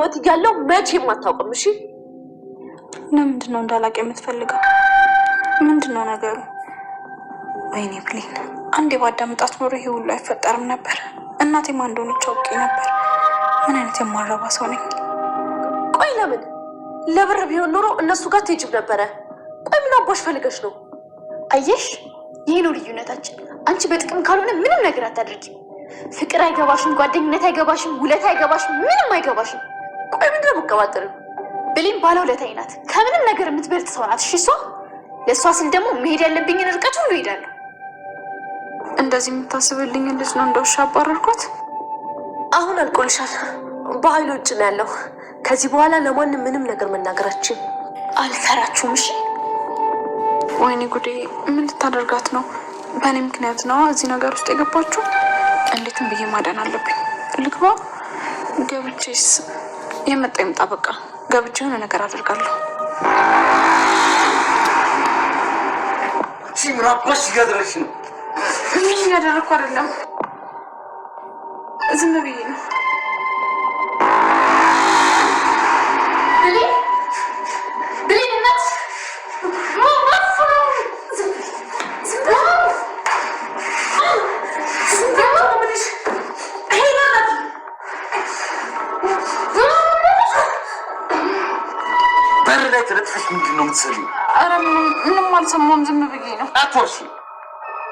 በህይወት እያለው መቼም አታውቅም። እሺ ለምንድን ነው እንዳላቅ የምትፈልገው? ምንድን ነው ነገሩ? ወይኔ ብሌን፣ አንዴ ባዳምጣት ኖሮ ይሄ ሁሉ አይፈጠርም ነበር። እናቴም ማን እንደሆነች አውቄ ነበር። ምን አይነት የማረባ ሰው ነኝ? ቆይ ለምን? ለብር ቢሆን ኖሮ እነሱ ጋር ትሄጂም ነበረ። ቆይ ምን አቦሽ ፈልገሽ ነው? አየሽ፣ ይሄ ነው ልዩነታችን። አንቺ በጥቅም ካልሆነ ምንም ነገር አታደርጊም። ፍቅር አይገባሽም፣ ጓደኝነት አይገባሽም፣ ውለታ አይገባሽም፣ ምንም አይገባሽም። ቆይ ምንድን ነው የምትቀባጥሪው? ብሌን ባለውለታዬ ናት። ከምንም ነገር የምትበልጥ ሰው ናት። እሺ፣ እሷ ለእሷ ስል ደግሞ መሄድ ያለብኝን ርቀት ሁሉ እሄዳለሁ። እንደዚህ የምታስብልኝ ልጅ ነው እንደውሻ አባረርኳት። አሁን አልቆልሻል። በኃይሉ ውጭ ነው ያለው። ከዚህ በኋላ ለማንም ምንም ነገር መናገራችን አልፈራችሁም። እሺ። ወይኔ ጉዴ! ምን ልታደርጋት ነው? በእኔ ምክንያት ነው እዚህ ነገር ውስጥ የገባችሁ። እንዴትም ብዬ ማዳን አለብኝ። ልግባ? ገብቼስ? የመጣ ይምጣ። በቃ ገብቼ የሆነ ነገር አደርጋለሁ። ምን አባሽ እያደረግሽ ነው? ምን እያደረግኩ አይደለም፣ ዝም ብዬ ነው። በር ላይ ተለጥፈሽ ምንድን ነው የምትሰሪው? ኧረ ምንም አልሰማሁም፣ ዝም ብዬ ነው። አትዋሺ፣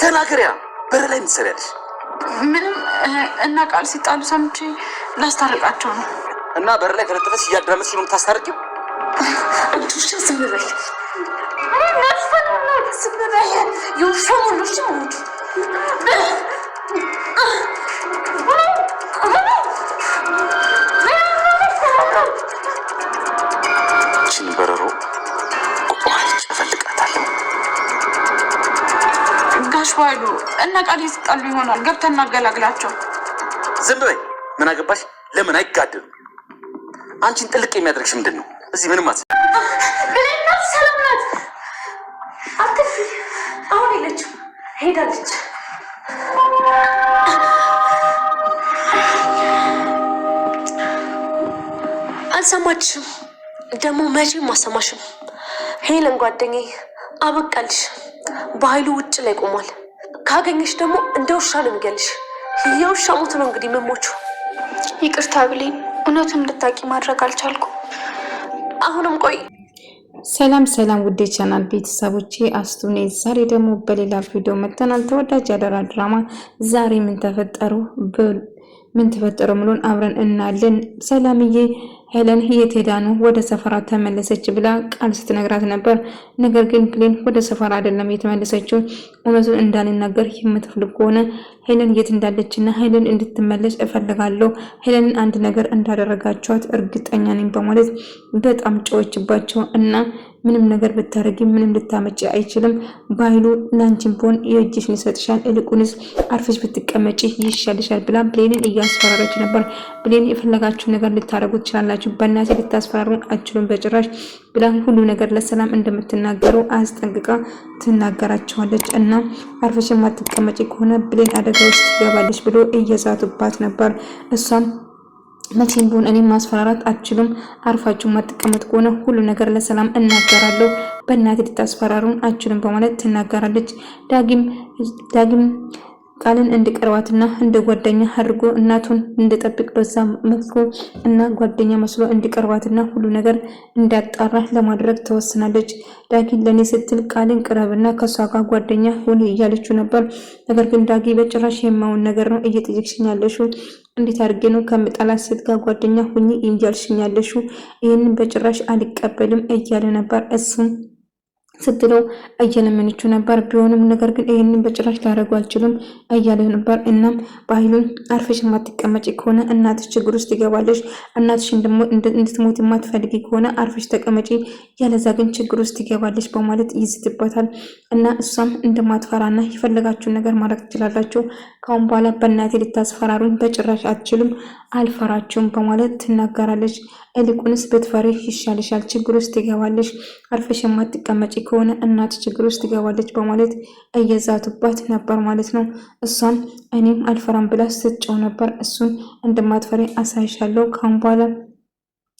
ተናገሪያ። በር ላይ የምትሰሪያለሽ? ምንም እና ቃል ሲጣሉ ሰምቼ ላስታርቃቸው ነው። እና በር ላይ ተለጥፈሽ እያዳመጥሽ ነው የምታስታርቂው? አንቱሽ ዝም በይ። ይህችን በረሮ ቆይቼ እፈልጋታለሁ። ጋሽ ኃይሉ እና ቃል ሲጣሉ ይሆናል፣ ገብተን እናገላግላቸው። ዝም በይ። ምን አገባሽ? ለምን አይጋደሉ? አንቺን ጥልቅ የሚያደርግሽ ምንድን ነው? እዚህ ምንም አት ብሌናት ሰላም ናት። አትፍሪ። አሁን የለችም፣ ሄዳለች። አልሰማችሽም? ደግሞ መቼም አሰማሽም። ሄለን ጓደኛዬ አበቃልሽ። በኃይሉ ውጭ ላይ ቆሟል። ካገኘሽ ደግሞ እንደ ውሻ ነው የሚገልሽ። የውሻ ሞት ነው እንግዲህ መሞቹ። ይቅርታ ብሌን፣ እውነቱን እንድታቂ ማድረግ አልቻልኩም። አሁንም ቆይ። ሰላም ሰላም፣ ውዴ ቻናል ቤተሰቦቼ አስቱ ነኝ። ዛሬ ደግሞ በሌላ ቪዲዮ መጥተናል። ተወዳጅ ያደራ ድራማ ዛሬ ምን ተፈጠረ ምሎን አብረን እናለን። ሰላምዬ ሄለን የት ሄዳ ነው? ወደ ሰፈራ ተመለሰች ብላ ቃል ስትነግራት ነበር። ነገር ግን ብሌን ወደ ሰፈራ አይደለም የተመለሰችው። እውነቱን እንዳልናገር የምትፈልግ ከሆነ ሄለን የት እንዳለችና ሄለን እንድትመለስ እፈልጋለሁ። ሄለንን አንድ ነገር እንዳደረጋቸዋት እርግጠኛ ነኝ በማለት በጣም ጮኸችባቸው እና ምንም ነገር ብታረጊ ምንም ልታመጪ አይችልም። በኃይሉ ላንቺን ቢሆን የእጅሽን ይሰጥሻል፣ እልቁንስ አርፈሽ ብትቀመጪ ይሻልሻል ብላ ብሌንን እያስፈራረች ነበር። ብሌን የፈለጋችሁ ነገር ልታረጉ ትችላላችሁ፣ በእናቴ ልታስፈራሩን አችሉም በጭራሽ ብላ ሁሉ ነገር ለሰላም እንደምትናገሩ አስጠንቅቃ ትናገራቸዋለች። እና አርፈሽ የማትቀመጪ ከሆነ ብሌን አደጋ ውስጥ ትገባለች ብሎ እየዛቱባት ነበር። እሷም መቼም ቢሆን እኔ ማስፈራራት አትችሉም፣ አርፋችሁ ማትቀመጥ ከሆነ ሁሉ ነገር ለሰላም እናገራለሁ፣ በእናቴ ልታስፈራሩን አትችሉም በማለት ትናገራለች። ዳግም ቃልን እንዲቀርባትና እንደ ጓደኛ አድርጎ እናቱን እንድጠብቅ በዛ መልኩ እና ጓደኛ መስሎ እንዲቀርባትና ሁሉ ነገር እንዳጣራ ለማድረግ ተወስናለች። ዳጊ ለኔ ስትል ቃልን ቅረብና ከሷ ጋር ጓደኛ ሁን እያለችው ነበር። ነገር ግን ዳጊ በጭራሽ የማውን ነገር ነው እየጠየቅሽኝ ያለሽው፣ እንዴት አድርጌ ነው ከምጣላት ሴት ጋር ጓደኛ ሁኚ እያልሽኝ ያለሽው? ይህንን በጭራሽ አልቀበልም እያለ ነበር እሱም ስትለው እየለመነችው ነበር። ቢሆንም ነገር ግን ይሄንን በጭራሽ ላደርጉ አልችልም እያለ ነበር። እናም በኃይሉን አርፈሽ የማትቀመጪ ከሆነ እናትሽ ችግር ውስጥ ትገባለሽ፣ እናትሽን ደግሞ እንድትሞት የማትፈልጊ ከሆነ አርፈሽ ተቀመጪ፣ ያለዛ ግን ችግር ውስጥ ትገባለሽ በማለት ይዝትበታል። እና እሷም እንደማትፈራና የፈለጋችሁን ነገር ማድረግ ትችላላችሁ፣ ካሁን በኋላ በእናቴ ልታስፈራሩኝ በጭራሽ አትችሉም፣ አልፈራችሁም በማለት ትናገራለች። እልቁንስ ብትፈሪ ይሻልሻል፣ ችግር ውስጥ ትገባለሽ፣ አርፈሽ የማትቀመጪ ከሆነ እናት ችግር ውስጥ ትገባለች በማለት እየዛቱባት ነበር ማለት ነው። እሷም እኔም አልፈራም ብላ ስትጨው ነበር። እሱን እንደማትፈሪ አሳይሻለሁ፣ ካሁን በኋላ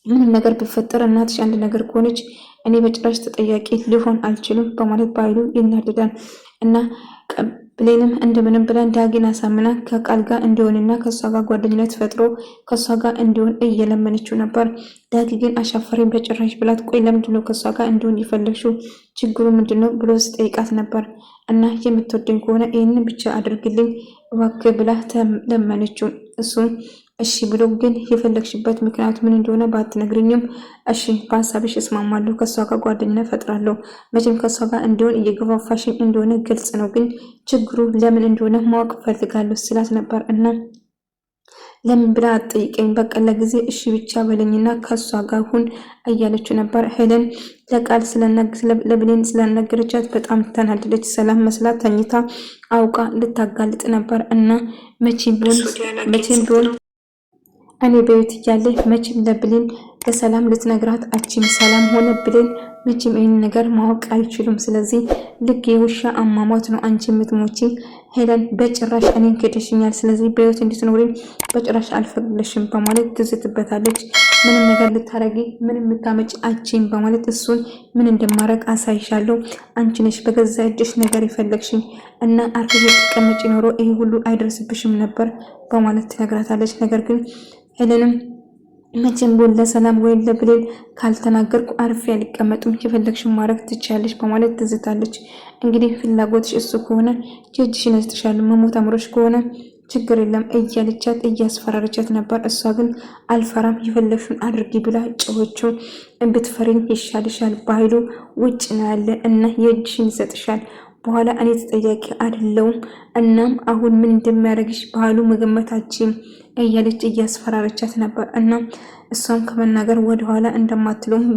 ምንም ነገር ቢፈጠር እናትሽ አንድ ነገር ከሆነች እኔ በጭራሽ ተጠያቂ ሊሆን አልችልም በማለት በኃይሉ ይናደዳል። እና ብሌንም እንደምንም ብለን ዳጊን አሳምና ከቃል ጋር እንዲሆንና ከሷ ጋር ጓደኝነት ፈጥሮ ከሷ ጋር እንዲሆን እየለመነችው ነበር። ዳጊ ግን አሻፈረኝ በጭራሽ ብላት፣ ቆይ ለምንድነው ከሷ ጋር እንዲሆን የፈለግሽው? ችግሩ ምንድነው ብሎ ስጠይቃት ነበር። እና የምትወደኝ ከሆነ ይህንን ብቻ አድርግልኝ እባክህ ብላ ለመነችው። እሱም እሺ ብሎ፣ ግን የፈለግሽበት ምክንያት ምን እንደሆነ ባትነግርኝም እሺ በሀሳብሽ እስማማለሁ፣ ከሷ ጋር ጓደኝነት ፈጥራለሁ፣ መቼም ከሷ ጋር እንዲሆን እየገፋፋሽኝ እንደሆነ ግልጽ ነው፣ ግን ችግሩ ለምን እንደሆነ ማወቅ ፈልጋለሁ ስላት ነበር። እና ለምን ብላ አትጠይቀኝ፣ በቃ ለጊዜ እሺ ብቻ በለኝና ከሷ ጋር ሁን እያለችው ነበር። ሄለን ለቃል ለብሌን ስለነገረቻት በጣም ተናደደች። ሰላም መስላት ተኝታ አውቃ ልታጋልጥ ነበር። እና መቼም ቢሆን እኔ በቤት እያለ መቼም ለብሌን ለሰላም ልትነግራት አችም ሰላም ሆነ ብሌን መቼም ይህን ነገር ማወቅ አይችሉም። ስለዚህ ልክ የውሻ አሟሟት ነው አንቺ የምትሞቺ ሄለን፣ በጭራሽ እኔን ክደሽኛል፣ ስለዚህ በህይወት እንድትኖሪ በጭራሽ አልፈቅድልሽም በማለት ትዝትበታለች። ምንም ነገር ልታረጊ ምንም ልታመጪ አችም በማለት እሱን ምን እንደማረግ አሳይሻለሁ፣ አንቺ ነሽ በገዛ እጅሽ ነገር የፈለግሽኝ እና አርፈሽ ተቀመጪ ኖሮ ይሄ ሁሉ አይደርስብሽም ነበር በማለት ትነግራታለች። ነገር ግን ሄለንም መቼም ቢሆን ለሰላም ወይም ለብሌን ካልተናገርኩ አርፌ አልቀመጥም፣ የፈለግሽን ማድረግ ትችያለሽ በማለት ትዝታለች። እንግዲህ ፍላጎትሽ እሱ ከሆነ የእጅሽን እሰጥሻለሁ፣ መሞት አምሮሽ ከሆነ ችግር የለም እያለቻት እያስፈራረቻት ነበር። እሷ ግን አልፈራም የፈለግሽን አድርጊ ብላ ጮኸችው። ብትፈሪኝ ይሻልሻል፣ በኃይሉ ውጭ ነው ያለ እና የእጅሽን ይሰጥሻል፣ በኋላ እኔ ተጠያቂ አይደለሁም። እናም አሁን ምን እንደሚያደርግሽ በኃይሉ መገመታችን እያለች እያስፈራረቻት ነበር። እና እሷም ከመናገር ወደኋላ እንደማትለውም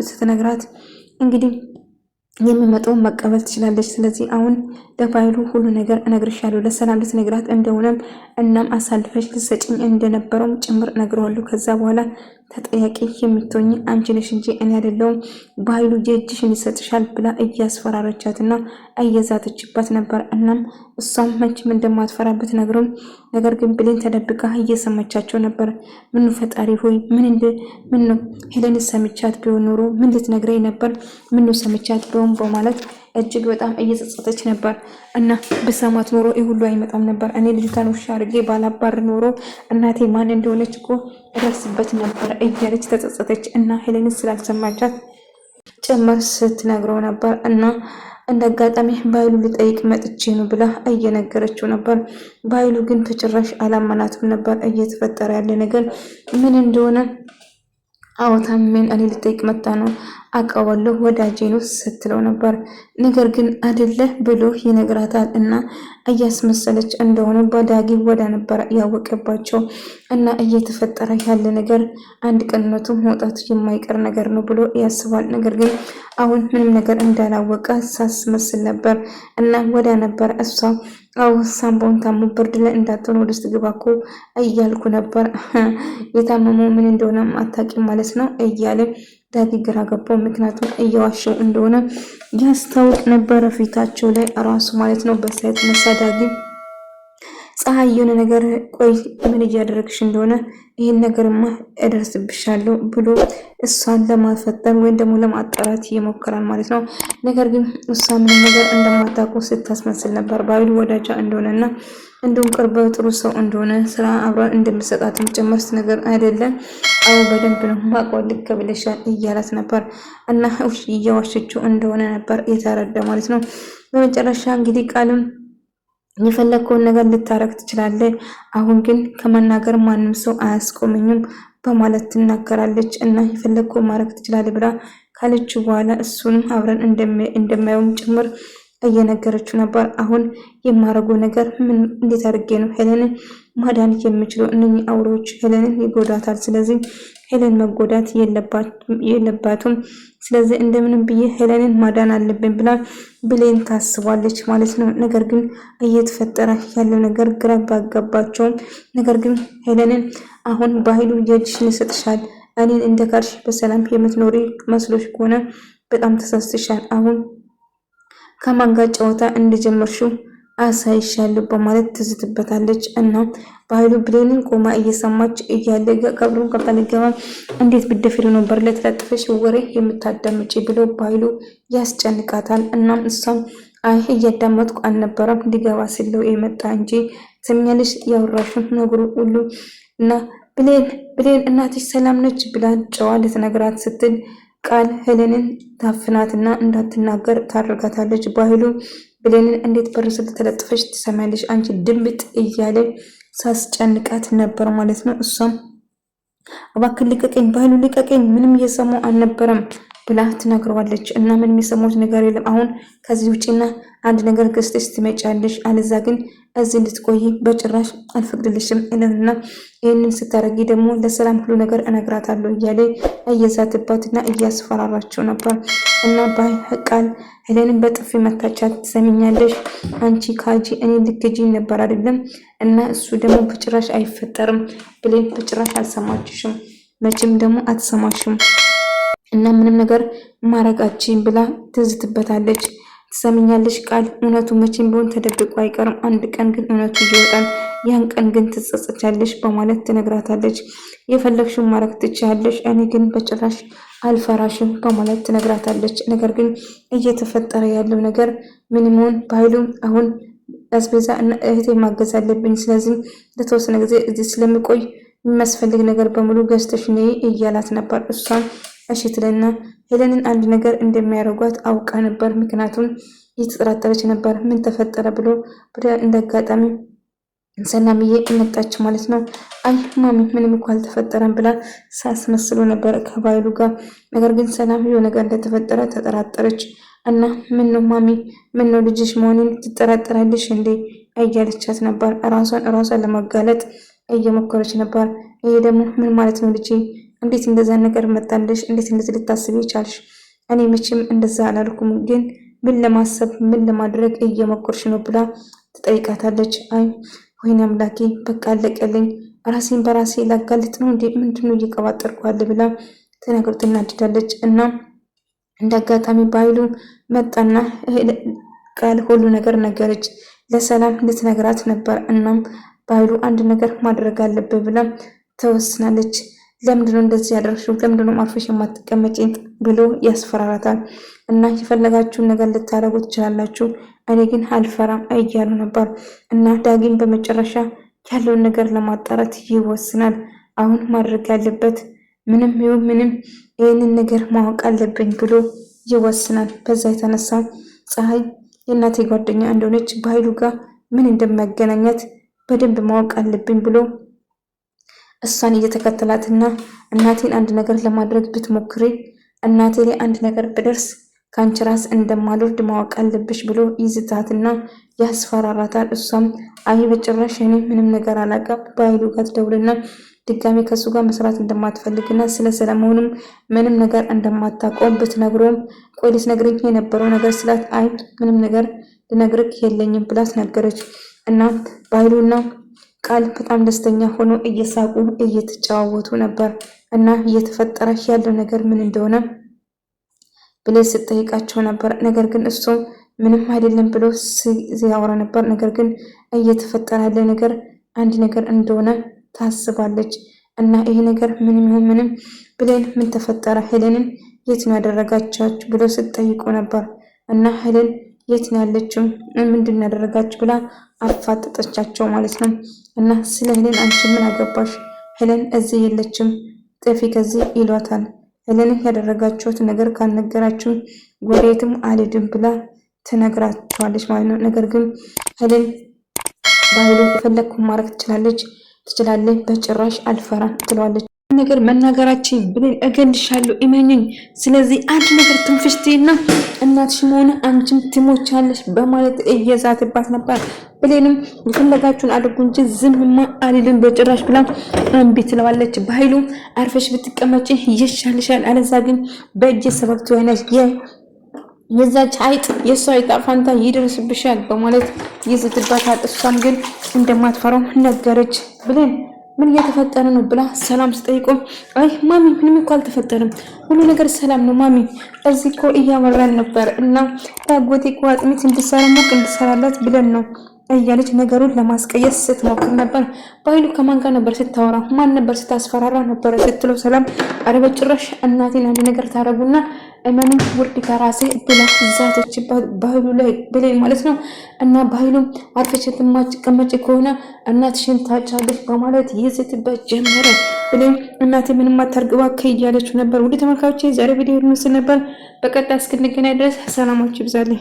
ስትነግራት እንግዲህ የሚመጣውን መቀበል ትችላለች። ስለዚህ አሁን ለፋይሉ ሁሉ ነገር እነግርሻለሁ፣ ለሰላም ልትነግራት እንደሆነም እናም አሳልፈሽ ልትሰጪኝ እንደነበረውም ጭምር እነግረዋለሁ። ከዛ በኋላ ተጠያቂ የምትሆኝ አንቺ ነሽ እንጂ እኔ አይደለሁም፣ በኃይሉ የእጅሽን ይሰጥሻል ብላ እያስፈራረቻትና እየዛተችባት ነበር። እናም እሷም መቼም እንደማትፈራበት ነግረው፣ ነገር ግን ብሌን ተደብቃ እየሰማቻቸው ነበር። ምን ፈጣሪ ሆይ ምን ነው ሄለን ሰምቻት ቢሆን ኖሮ ምን ልትነግረኝ ነበር? ምን ነው ሰምቻት ቢሆን በማለት እጅግ በጣም እየጸጸተች ነበር። እና በሰማት ኖሮ ይህ ሁሉ አይመጣም ነበር። እኔ ልጅቷን ውሻ አድርጌ ባላባር ኖሮ እናቴ ማን እንደሆነች እኮ እደርስበት ነበር እያለች ተጸጸተች። እና ሄለንን ስላልሰማቻት ጭምር ስትነግረው ነበር። እና እንደ አጋጣሚ በኃይሉ ልጠይቅ መጥቼ ነው ብላ እየነገረችው ነበር። በኃይሉ ግን በጭራሽ አላመናትም ነበር። እየተፈጠረ ያለ ነገር ምን እንደሆነ አዎታምን እኔ ልጠይቅ መጣ ነው አውቀዋለሁ ወዳጄ ነው ስትለው ነበር። ነገር ግን አይደለ ብሎ ይነግራታል። እና እያስመሰለች እንደሆነ በዳጊ ወዳ ነበር ያወቀባቸው። እና እየተፈጠረ ያለ ነገር አንድ ቀንነቱ መውጣቱ የማይቀር ነገር ነው ብሎ ያስባል። ነገር ግን አሁን ምንም ነገር እንዳላወቀ ሳስመስል ነበር እና ወዳ ነበር እሷ አው ሳምቦን ታሙ ብርድ ላይ እንዳትሆን ወደ ውስጥ ግባ እኮ እያልኩ ነበር። የታመመው ምን እንደሆነ አታውቂም ማለት ነው እያለ ዳጊ ግራ ገባው። ምክንያቱም እየዋሸው እንደሆነ ያስታውቅ ነበር ፊታቸው ላይ ራሱ ማለት ነው። በሳይት መሳዳጊ ፀሐይ የሆነ ነገር ቆይ ምን እያደረግሽ እንደሆነ ይሄን ነገርማ እደርስብሻለሁ ብሎ እሷን ለማፈጠን ወይም ደግሞ ለማጣራት ይሞክራል ማለት ነው። ነገር ግን እሷ ምን ነገር እንደማታውቁ ስታስመስል ነበር። በኃይሉ ወዳጃ እንደሆነና እንዲሁም ቅርብ ጥሩ ሰው እንደሆነ ስራ አብራን እንደምሰጣትም ጭምርት ነገር አይደለም። አዎ በደንብ ነው ማውቀው፣ ልክ ብለሻል እያላት ነበር። እና እየዋሸችው እንደሆነ ነበር የተረዳ ማለት ነው። በመጨረሻ እንግዲህ ቃልም የፈለከውን ነገር ልታረግ ትችላለህ፣ አሁን ግን ከመናገር ማንም ሰው አያስቆመኝም በማለት ትናገራለች። እና የፈለከውን ማድረግ ትችላለህ ብላ ካለች በኋላ እሱንም አብረን እንደማየውም ጭምር እየነገረችው ነበር። አሁን የማረገው ነገር ምን እንዴት አድርጌ ነው ሄለንን ማዳን የምችለው? እነኚህ አውሬዎች ሄለንን ይጎዳታል። ስለዚህ ሄለን መጎዳት የለባትም። ስለዚህ እንደምንም ብዬ ሄለንን ማዳን አለብን ብላ ብሌን ታስባለች ማለት ነው። ነገር ግን እየተፈጠረ ያለው ነገር ግራ ባጋባቸውም፣ ነገር ግን ሄለንን አሁን በኃይሉ የእጅሽን ይሰጥሻል፣ እኔን እንደ ካድሽ በሰላም የምትኖሪ መስሎሽ ከሆነ በጣም ተሳስተሻል። አሁን ከማን ጋር ጨዋታ እንደጀመርሽው አሳይሻለሁ በማለት ትዝትበታለች። እና በኃይሉ ብሌንን ቆማ እየሰማች እያለ ቀብሩን ከፈልገባ እንዴት ብደፍሪ ነበር ለተለጥፈሽ ወሬ የምታዳምጪ ብሎ በኃይሉ ያስጨንቃታል። እናም እሷም አይ እያዳመጥኩ አልነበረም ሊገባ ስለው የመጣ እንጂ ትሰሚኛለሽ ያወራሽውን ነገሩ ሁሉ እና ብሌን እናትሽ ሰላም ነች ብላ ጨዋ ልትነግራት ስትል ቃል ሄለንን ታፍናትና እንዳትናገር ታደርጋታለች። በኃይሉ ብሌንን እንዴት በር ስር ተለጥፈሽ ትሰማያለሽ አንቺ ድንብጥ እያለ ሳስጨንቃት ነበር ማለት ነው። እሷም እባክህ ልቀቀኝ በኃይሉ ልቀቀኝ ምንም እየሰማሁ አልነበረም ብላ ትነግረዋለች። እና ምን የሚሰማት ነገር የለም አሁን ከዚህ ውጪና አንድ ነገር ገዝተሽ ትመጫለሽ አለዛ ግን እዚህ እንድትቆይ በጭራሽ አልፈቅድልሽም እና ይህንን ስታረጊ ደግሞ ለሰላም ሁሉ ነገር እነግራታለሁ እያለ እየዛትባትና እያስፈራራቸው ነበር። እና ቃል ሄለንን በጥፊ መታቻት። ትሰሚኛለሽ አንቺ ካጂ እኔ ልትገጂ ነበር አይደለም እና እሱ ደግሞ በጭራሽ አይፈጠርም ብሌን በጭራሽ አልሰማችሽም መቼም ደግሞ አትሰማሽም እና ምንም ነገር ማረጋችን ብላ ትዝትበታለች። ትሰሚኛለሽ ቃል እውነቱ መቼም ቢሆን ተደብቆ አይቀርም አንድ ቀን ግን እውነቱ ይወጣል ያን ቀን ግን ትጸጸቻለሽ በማለት ትነግራታለች። የፈለግሽውን ማረግ ትችያለሽ እኔ ግን በጭራሽ አልፈራሽም በማለት ትነግራታለች። ነገር ግን እየተፈጠረ ያለው ነገር ምንም ሆን በኃይሉ አሁን አስቤዛ እና እህቴ ማገዝ አለብኝ ስለዚህ ለተወሰነ ጊዜ እዚህ ስለምቆይ የሚያስፈልግ ነገር በሙሉ ገዝተሽ ነይ እያላት ነበር። እሷን እሺ ትለና ሄለንን አንድ ነገር እንደሚያደርጓት አውቃ ነበር ምክንያቱም እየተጠራጠረች ነበር ምን ተፈጠረ ብሎ እንደአጋጣሚ ሰላምዬ መጣች ማለት ነው። አይ ማሚ ምንም እኮ አልተፈጠረም ብላ ሳስመስሎ ነበር ከባይሉ ጋር። ነገር ግን ሰላም የሆነ ነገር እንደተፈጠረ ተጠራጠረች እና ምን ነው ማሚ ምን ነው ልጅሽ መሆኑን ትጠራጠራለሽ እንዴ እያለቻት ነበር። ራሷን ለማጋለጥ እየሞከረች ነበር። ይሄ ደግሞ ምን ማለት ነው ልጄ እንዴት እንደዛ ነገር መጣልሽ እንዴት እንደዚህ ልታስቢ ቻልሽ? እኔ መቼም እንደዛ አላልኩም ግን ምን ለማሰብ ምን ለማድረግ እየሞከርሽ ነው ብላ ትጠይቃታለች። አይ ወይኔ አምላኬ በቃ አለቀልኝ ራሴን በራሴ ላጋልጥ ነው እንዴ ምንድነው እየቀባጠርኳል ብላ ትናደዳለች። እና እንዳጋጣሚ በኃይሉ መጣና ቃል ሁሉ ነገር ነገረች ለሰላም ልትነግራት ነበር። እናም በኃይሉ አንድ ነገር ማድረግ አለብህ ብላ ተወስናለች። ለምንድነው እንደዚህ ያደረግሽው ለምንድነው ማርፈሽ የማትቀመጪ ብሎ ያስፈራራታል። እና የፈለጋችሁን ነገር ልታረጉ ትችላላችሁ እኔ ግን አልፈራም እያሉ ነበር። እና ዳጊም በመጨረሻ ያለውን ነገር ለማጣራት ይወስናል። አሁን ማድረግ ያለበት ምንም ይሁን ምንም ይህንን ነገር ማወቅ አለብኝ ብሎ ይወስናል። በዛ የተነሳ ፀሐይ የእናቴ ጓደኛ እንደሆነች በኃይሉ ጋር ምን እንደሚያገናኛት በደንብ ማወቅ አለብኝ ብሎ እሷን እየተከተላትና እናቴን አንድ ነገር ለማድረግ ብትሞክሪ እናቴ ላይ አንድ ነገር ብደርስ ከአንቺ ራስ እንደማልወርድ ማወቅ አለብሽ ብሎ ይዝታትና ያስፈራራታል። እሷም አይ በጭራሽ እኔ ምንም ነገር አላውቅም በኃይሉ ጋር ትደውልና ድጋሜ ከሱ ጋር መስራት እንደማትፈልግና ስለ ሰለሞንም ምንም ነገር እንደማታውቀው ብትነግረውም ቆይ ልትነግረኝ የነበረው ነገር ስላት አይ ምንም ነገር ልነግርህ የለኝም ብላት ነገረች። እና በኃይሉና ቃል በጣም ደስተኛ ሆኖ እየሳቁ እየተጨዋወቱ ነበር። እና እየተፈጠረ ያለው ነገር ምን እንደሆነ ብሌን ስትጠይቃቸው ነበር። ነገር ግን እሱ ምንም አይደለም ብሎ ሲያወራ ነበር። ነገር ግን እየተፈጠረ ያለ ነገር አንድ ነገር እንደሆነ ታስባለች። እና ይሄ ነገር ምንም ይሁን ምንም ብሌን ምን ተፈጠረ ሄለንን የት ነው ያደረጋቻችሁ ብሎ ስትጠይቁ ነበር። እና ሄለን የት ነው ያለችው ምንድን ነው ያደረጋችሁ ብላ አፋጠጠቻቸው ማለት ነው። እና ስለ ሄለን አንቺ ምን አገባሽ ሄለን እዚህ የለችም ጥፊ ከዚህ ይሏታል። ሄለን ያደረጋችሁት ነገር ካልነገራችሁ ወዴትም አልሄድም ብላ ትነግራቸዋለች ማለት ነው። ነገር ግን ሄለን በኃይሉ የፈለግኩ ማድረግ ትችላለች በጭራሽ አልፈራም ትለዋለች። ነገር መናገራችን ብሌን እገልሻለሁ እመኝኝ ስለዚህ አንድ ነገር ትንፍሽቴና እናትሽ መሆነ አንቺም ትሞቻለሽ በማለት እየዛትባት ነበር። ብሌንም የፈለጋችሁን አድርጉ እንጂ ዝምማ አልልም በጭራሽ ብላ እምቢ ትለዋለች። በኃይሉ አርፈሽ ብትቀመጪ ይሻልሻል አለዛ ግን በእጅ ሰበብ ትሆኛለሽ የዛች አይጥ የሷ አይጣ ፋንታ ይደርስብሻል በማለት ይዝትባታል። እሷም ግን እንደማትፈራው ነገረች። ብሌን ምን እየተፈጠረ ነው ብላ ሰላም ስጠይቆም አይ ማሚ ምንም እኮ አልተፈጠረም ሁሉ ነገር ሰላም ነው ማሚ እዚህ እኮ እያወራን ነበር እና ታጎቴ እኮ አጥሚት እንድሰራ ሞቅ እንድሰራላት ብለን ነው እያለች ነገሩን ለማስቀየስ ስትሞክር ነበር። በኃይሉ ከማን ጋር ነበር ስታወራ? ማን ነበር ስታስፈራራ ነበር ስትለው ሰላም ኧረ በጭራሽ እናቴን አንድ ነገር ታረጉና እመንም ውርድ ከራሴ ብላ ዛተችባት በኃይሉ ላይ ብሌን ማለት ነው። እና በኃይሉ አርፈሽ ትቀመጪ ከሆነ እናትሽን ታጫለሽ በማለት ይዝትበት ጀመረ። ብሌን እናቴ ምንም አታርግባ እያለችው ነበር። ውድ ተመልካቾቼ ዛሬ ቪዲዮ ምስል ነበር። በቀጣይ እስክንገናኝ ድረስ ሰላማችሁ ይብዛልኝ።